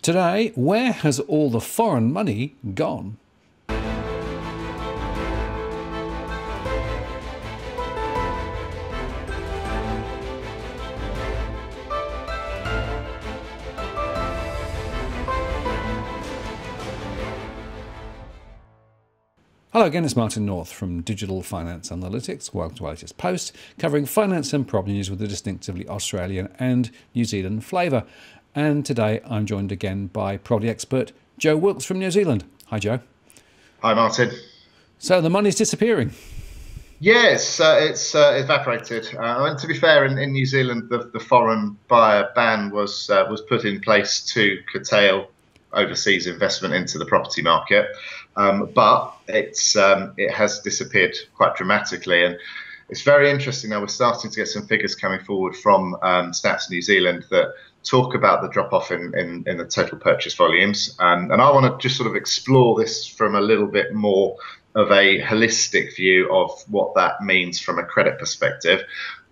Today, where has all the foreign money gone? Hello again, it's Martin North from Digital Finance Analytics. Welcome to our latest post covering finance and prop news with a distinctively Australian and New Zealand flavour. And today I'm joined again by property expert Joe Wilkes from New Zealand. Hi, Joe. Hi, Martin. So the money's disappearing. Yes, it's evaporated. And to be fair, in New Zealand, the foreign buyer ban was put in place to curtail overseas investment into the property market, but it has disappeared quite dramatically. And it's very interesting now. We're starting to get some figures coming forward from Stats New Zealand that talk about the drop-off in the total purchase volumes. And I want to just sort of explore this from a little bit more of a holistic view of what that means from a credit perspective.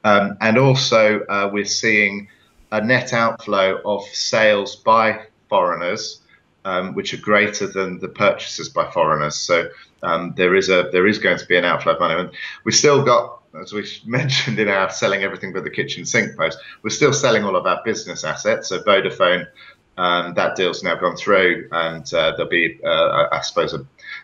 And also, we're seeing a net outflow of sales by foreigners, which are greater than the purchases by foreigners. So there is going to be an outflow of money. And we've still got, as we mentioned in our selling everything but the kitchen sink post, we're still selling all of our business assets. So Vodafone, that deal's now gone through, and there'll be, I suppose,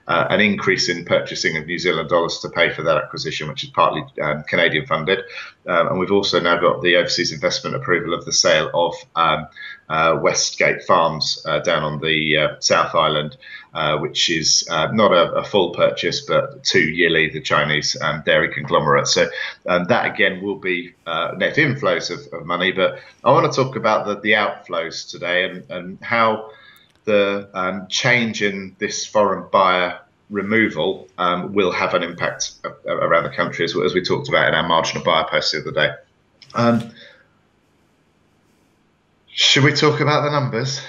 an increase in purchasing of New Zealand dollars to pay for that acquisition, which is partly Canadian funded. And we've also now got the overseas investment approval of the sale of Westgate Farms down on the South Island, which is not a full purchase, but to Yili, the Chinese dairy conglomerate. So that again will be net inflows of money. But I want to talk about the outflows today and how the change in this foreign buyer removal will have an impact around the country, as we talked about in our marginal buyer post the other day. Should we talk about the numbers?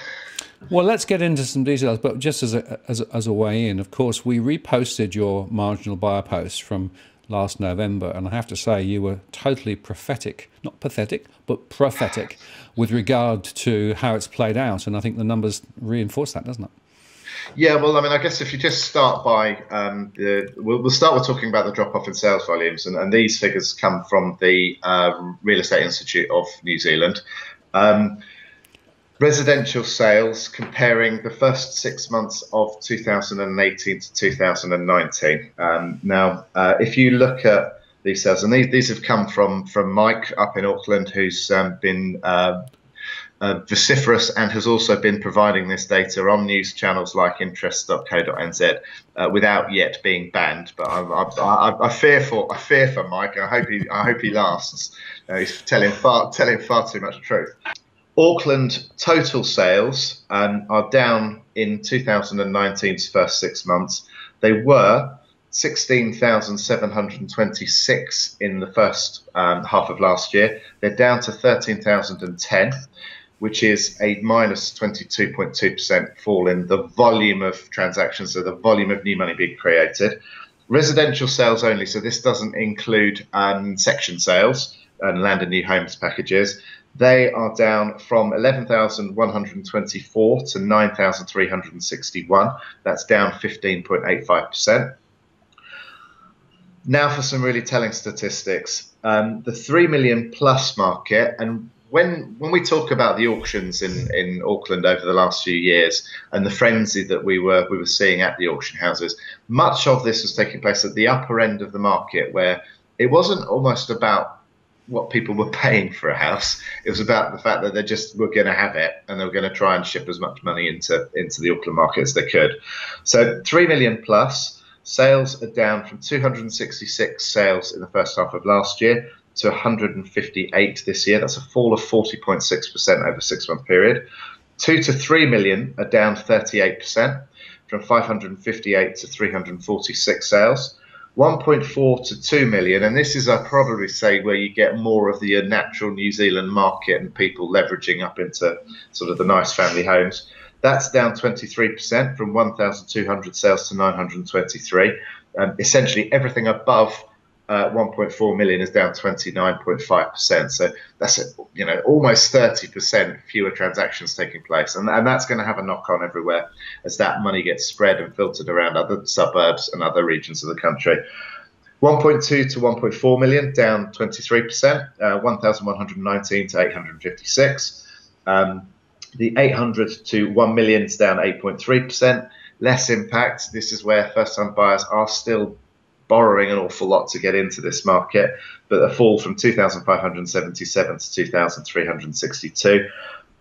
Well, let's get into some details, but just as a way in, of course, we reposted your marginal buyer post from last November, and I have to say you were totally prophetic, not pathetic, but prophetic with regard to how it's played out, and I think the numbers reinforce that, doesn't it? Yeah, well, I mean, I guess if you just start by, we'll start with talking about the drop-off in sales volumes, and these figures come from the Real Estate Institute of New Zealand. Residential sales comparing the first 6 months of 2018 to 2019. Now, if you look at these sales, and these have come from Mike up in Auckland, who's been vociferous and has also been providing this data on news channels like interest.co.nz without yet being banned. But I fear for Mike. I hope he lasts. He's telling far too much truth. Auckland total sales are down in 2019's first 6 months. They were 16,726 in the first half of last year. They're down to 13,010, which is a minus 22.2% fall in the volume of transactions, so the volume of new money being created. Residential sales only, so this doesn't include section sales and land and new homes packages. They are down from 11,124 to 9,361. That's down 15.85%. Now for some really telling statistics. The 3 million plus market, and when we talk about the auctions in Auckland over the last few years and the frenzy that we were seeing at the auction houses, much of this was taking place at the upper end of the market, where it wasn't almost about what people were paying for a house. It was about the fact that they just were going to have it, and they were going to try and ship as much money into the Auckland market as they could. So 3 million plus sales are down from 266 sales in the first half of last year to 158 this year. That's a fall of 40.6% over a 6 month period. 2 to 3 million are down 38% from 558 to 346 sales. 1.4 to 2 million, and this is, I'd probably say, where you get more of the natural New Zealand market and people leveraging up into sort of the nice family homes. That's down 23% from 1,200 sales to 923. Essentially, everything above 1.4 million is down 29.5%. So that's almost 30% fewer transactions taking place, and that's going to have a knock on everywhere as that money gets spread and filtered around other suburbs and other regions of the country. 1.2 to 1.4 million, down 23%, 1,119 to 856. The 800 to 1 million is down 8.3%. Less impact. This is where first-time buyers are still borrowing an awful lot to get into this market, but a fall from 2,577 to 2,362.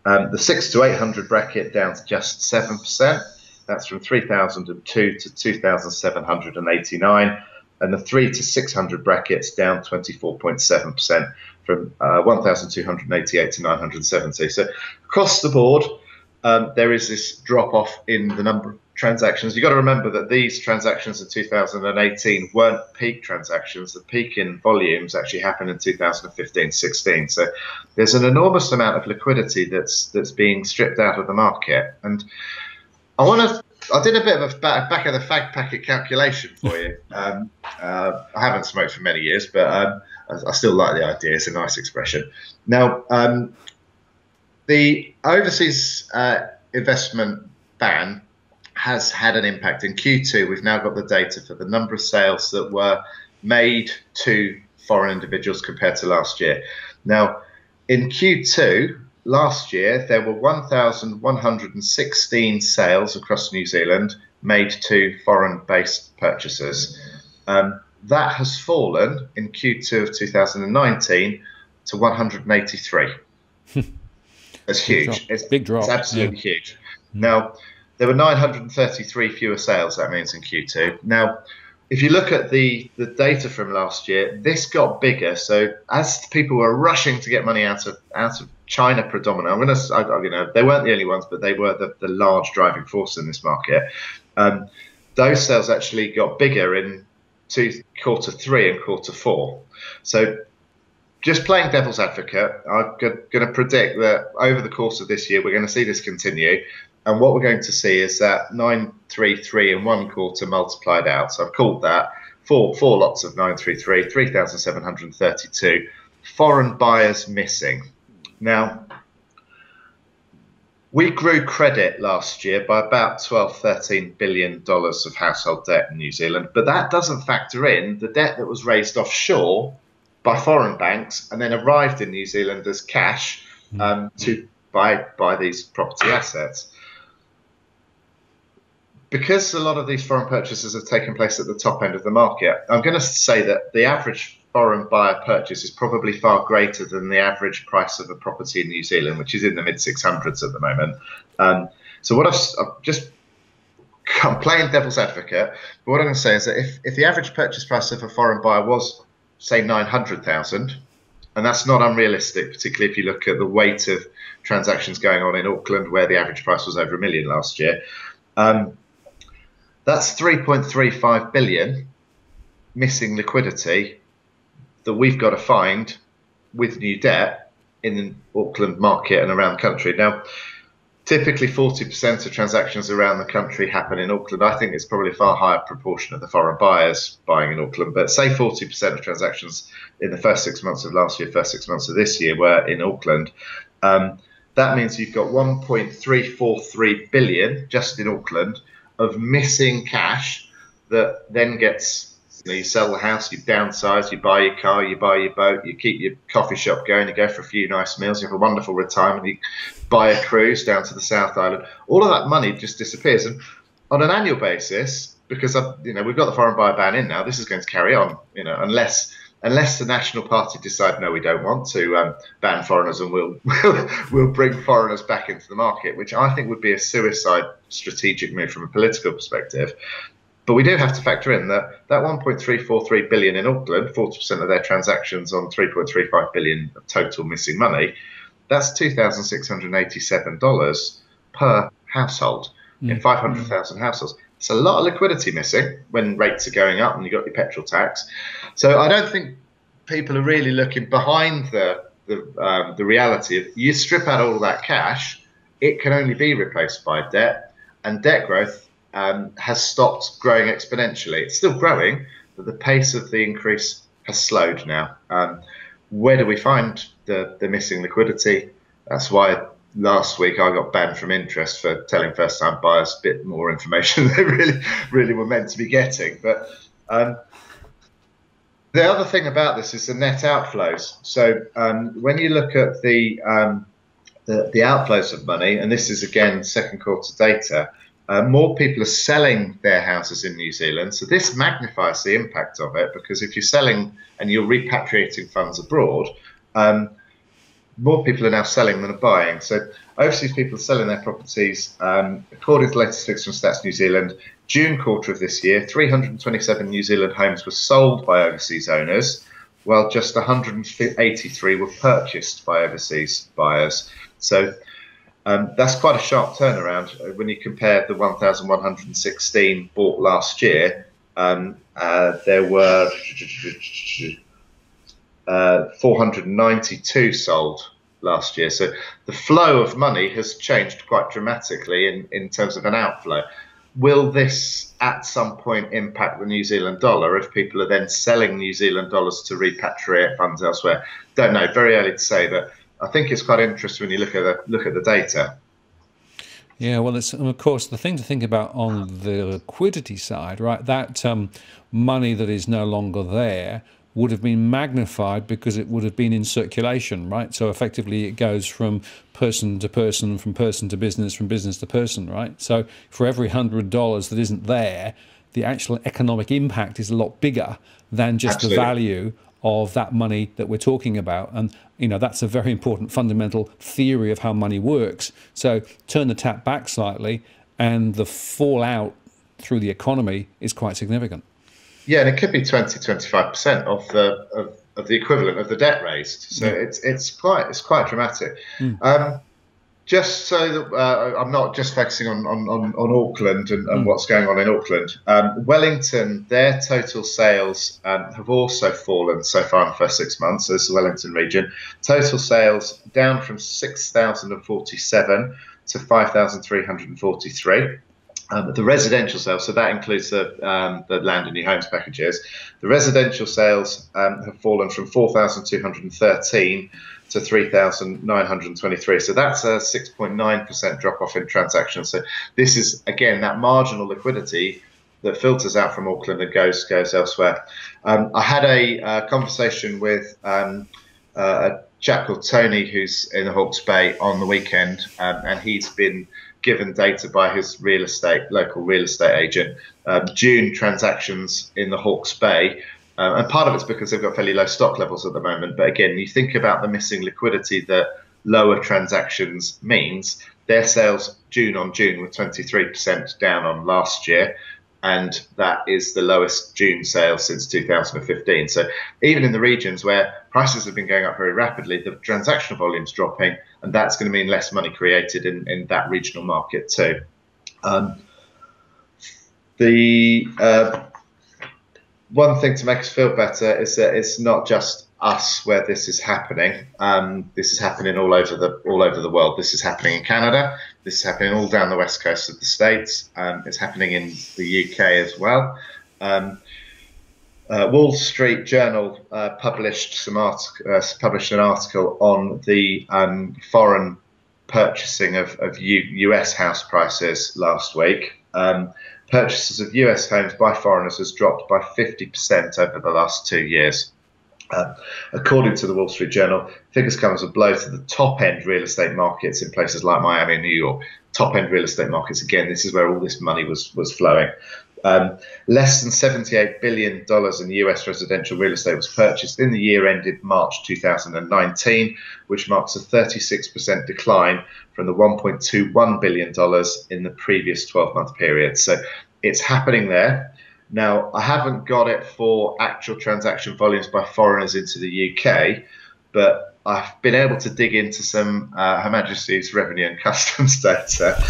The 6 to 800 bracket down to just 7%. That's from 3,002 to 2,789. And the 3 to 600 brackets down 24.7% from 1,288 to 970. So across the board, there is this drop off in the number of transactions. You've got to remember that these transactions in 2018 weren't peak transactions. The peak in volumes actually happened in 2015-16. So there's an enormous amount of liquidity that's being stripped out of the market. And I did a bit of a back of the fag packet calculation for you. I haven't smoked for many years, but I still like the idea. It's a nice expression. Now, the overseas investment ban has had an impact. In Q2, we've now got the data for the number of sales that were made to foreign individuals compared to last year. Now, in Q2 last year, there were 1,116 sales across New Zealand made to foreign-based purchasers. That has fallen in Q2 of 2019 to 183. It's huge. It's big drop. It's absolutely huge. Now, there were 933 fewer sales, that means, in Q2. Now, if you look at the data from last year, this got bigger. So as people were rushing to get money out of China predominantly, they weren't the only ones, but they were the large driving force in this market. Those sales actually got bigger in quarter 3 and quarter 4. So just playing devil's advocate, I'm going to predict that over the course of this year, we're going to see this continue. And what we're going to see is that 933 in one quarter multiplied out. So I've called that four lots of 933, 3,732 foreign buyers missing. Now, we grew credit last year by about $12–13 billion of household debt in New Zealand, but that doesn't factor in the debt that was raised offshore by foreign banks and then arrived in New Zealand as cash to buy these property assets. Because a lot of these foreign purchases have taken place at the top end of the market, I'm going to say that the average foreign buyer purchase is probably far greater than the average price of a property in New Zealand, which is in the mid-600s at the moment. So what I'm playing devil's advocate, but what I'm going to say is that if the average purchase price of a foreign buyer was, say, 900,000, and that's not unrealistic, particularly if you look at the weight of transactions going on in Auckland, where the average price was over $1 million last year, that's 3.35 billion missing liquidity that we've got to find with new debt in the Auckland market and around the country. Now, typically 40% of transactions around the country happen in Auckland. I think it's probably a far higher proportion of the foreign buyers buying in Auckland, but say 40% of transactions in the first 6 months of last year, first 6 months of this year were in Auckland. That means you've got 1.343 billion just in Auckland of missing cash that then gets, you sell the house, you downsize, you buy your car, you buy your boat, you keep your coffee shop going, you go for a few nice meals, you have a wonderful retirement, you buy a cruise down to the South Island. All of that money just disappears. And on an annual basis, because we've got the foreign buyer ban in now, this is going to carry on, unless the National Party decide, no, we don't want to ban foreigners and we'll bring foreigners back into the market, which I think would be a suicide strategic move from a political perspective. But we do have to factor in that 1.343 billion in Auckland, 40% of their transactions on 3.35 billion of total missing money, that's $2,687 per household in 500,000 households. It's a lot of liquidity missing when rates are going up and you've got your petrol tax. So I don't think people are really looking behind the reality of, you strip out all that cash, it can only be replaced by debt, and debt growth has stopped growing exponentially. It's still growing, but the pace of the increase has slowed now. Where do we find the missing liquidity? That's why last week I got banned from interest for telling first-time buyers a bit more information than they really were meant to be getting. But the other thing about this is the net outflows. So when you look at the outflows of money, and this is again second quarter data, more people are selling their houses in New Zealand. So this magnifies the impact of it, because if you're selling and you're repatriating funds abroad, more people are now selling than are buying. So overseas people are selling their properties. According to the latest figures from Stats New Zealand, June quarter of this year, 327 New Zealand homes were sold by overseas owners, while just 183 were purchased by overseas buyers. So that's quite a sharp turnaround when you compare the 1,116 bought last year. There were 492 sold last year. So the flow of money has changed quite dramatically in terms of an outflow. Will this at some point impact the New Zealand dollar if people are then selling New Zealand dollars to repatriate funds elsewhere? Don't know. Very early to say, but I think it's quite interesting when you look at the data. Yeah, well, it's, and of course, the thing to think about on the liquidity side, right? That money that is no longer there would have been magnified because it would have been in circulation, right? So effectively it goes from person to person, from person to business, from business to person, right? So for every $100 that isn't there, the actual economic impact is a lot bigger than just Absolutely. the value of that money that we're talking about. And, you know, that's a very important fundamental theory of how money works. So turn the tap back slightly and the fallout through the economy is quite significant. Yeah, and it could be 20-25% of the equivalent of the debt raised. So it's quite dramatic. Just so that I'm not just focusing on Auckland and what's going on in Auckland. Wellington, their total sales have also fallen so far in the first 6 months. So this is the Wellington region. Total sales down from 6,047 to 5,343. The residential sales, so that includes the land and new homes packages. The residential sales have fallen from 4,213 to 3,923. So that's a 6.9% drop off in transactions. So this is, again, that marginal liquidity that filters out from Auckland and goes elsewhere. I had a conversation with a chap called Tony, who's in the Hawke's Bay, on the weekend, and he's been given data by his local real estate agent. June transactions in the Hawke's Bay, and part of it's because they've got fairly low stock levels at the moment. But again, you think about the missing liquidity that lower transactions means. Their sales June on June were 23% down on last year, and that is the lowest June sales since 2015. So even in the regions where prices have been going up very rapidly, the transactional volume's dropping, and that's going to mean less money created in that regional market too. The one thing to make us feel better is that it's not just us where this is happening. This is happening all over the world. This is happening in Canada. This is happening all down the west coast of the States. It's happening in the UK as well. Wall Street Journal published an article on the foreign purchasing of US house prices last week. Purchases of US homes by foreigners has dropped by 50% over the last 2 years. According to the Wall Street Journal, figures come as a blow to the top-end real estate markets in places like Miami and New York. Top-end real estate markets, again, this is where all this money was flowing. Less than $78 billion in US residential real estate was purchased in the year ended March 2019, which marks a 36% decline from the $1.21 billion in the previous 12-month period. So it's happening there. Now, I haven't got it for actual transaction volumes by foreigners into the UK, but I've been able to dig into some Her Majesty's Revenue and Customs data,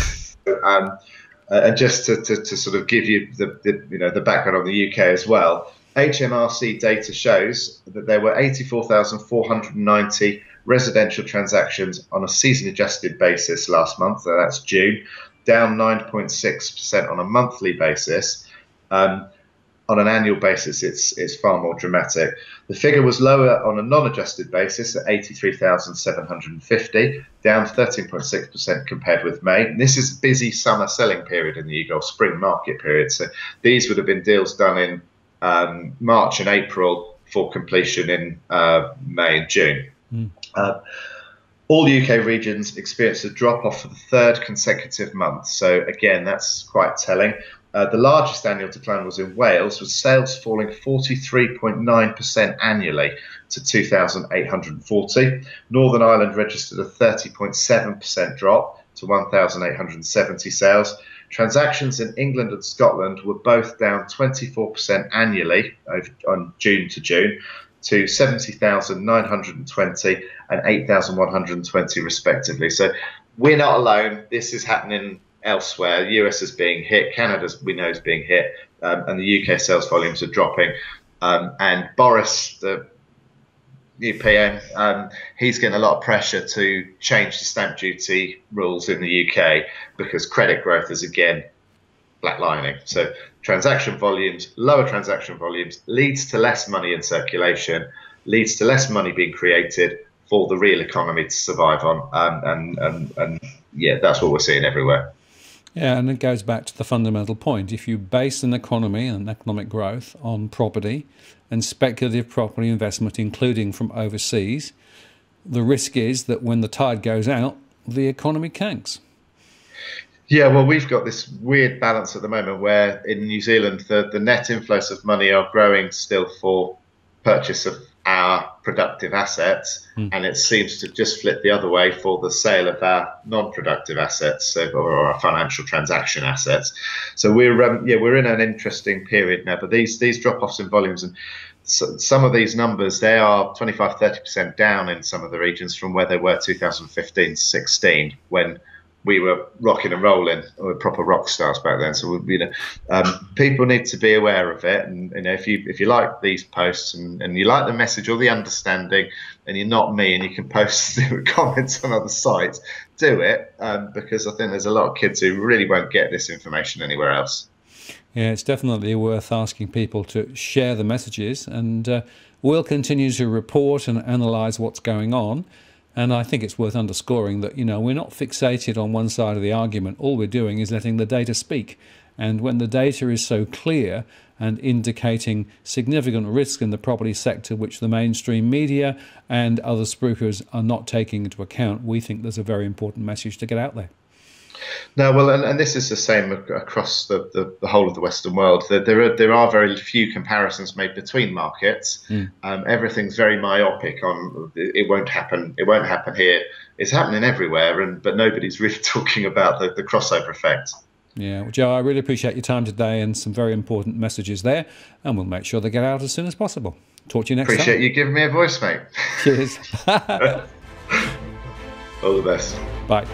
and just to sort of give you the background on the UK as well. HMRC data shows that there were 84,490 residential transactions on a season-adjusted basis last month. So that's June, down 9.6% on a monthly basis. on an annual basis, it's far more dramatic. The figure was lower on a non-adjusted basis at 83,750, down 13.6% compared with May. And this is a busy summer selling period in the e-golf, spring market period. So these would have been deals done in March and April for completion in May and June. All UK regions experienced a drop-off for the third consecutive month. So again, that's quite telling. The largest annual decline was in Wales, with sales falling 43.9% annually to 2,840. Northern Ireland registered a 30.7% drop to 1,870 sales. Transactions in England and Scotland were both down 24% annually on June to June to 70,920 and 8,120 respectively. So we're not alone. This is happening elsewhere. The US is being hit. Canada, we know, is being hit. And the UK sales volumes are dropping. And Boris, the new PM, he's getting a lot of pressure to change the stamp duty rules in the UK because credit growth is again flatlining. So transaction volumes, lower transaction volumes leads to less money in circulation, leads to less money being created for the real economy to survive on. And yeah, that's what we're seeing everywhere. Yeah, and it goes back to the fundamental point. If you base an economy and economic growth on property and speculative property investment, including from overseas, the risk is that when the tide goes out, the economy tanks. Yeah, well, we've got this weird balance at the moment where in New Zealand, the net inflows of money are growing still for purchase of our productive assets, and it seems to just flip the other way for the sale of our non-productive assets, or our financial transaction assets. So we're in an interesting period now. But these drop-offs in volumes, and some of these numbers, they are 25-30% down in some of the regions from where they were 2015-16 when we were rocking and rolling. We were proper rock stars back then. So people need to be aware of it. And if you like these posts and you like the message or the understanding, and you're not me and you can post comments on other sites, do it, because I think there's a lot of kids who really won't get this information anywhere else. Yeah, it's definitely worth asking people to share the messages, and we'll continue to report and analyse what's going on. And I think it's worth underscoring that, we're not fixated on one side of the argument. All we're doing is letting the data speak. And when the data is so clear and indicating significant risk in the property sector, which the mainstream media and other spruikers are not taking into account, we think there's a very important message to get out there. No, well, and this is the same across the whole of the Western world. There are very few comparisons made between markets. Everything's very myopic on it won't happen here. It's happening everywhere, but nobody's really talking about the crossover effect. Yeah, well, Joe, I really appreciate your time today and some very important messages there, and we'll make sure they get out as soon as possible. Talk to you next time. Appreciate you giving me a voice, mate. Cheers. All the best. Bye.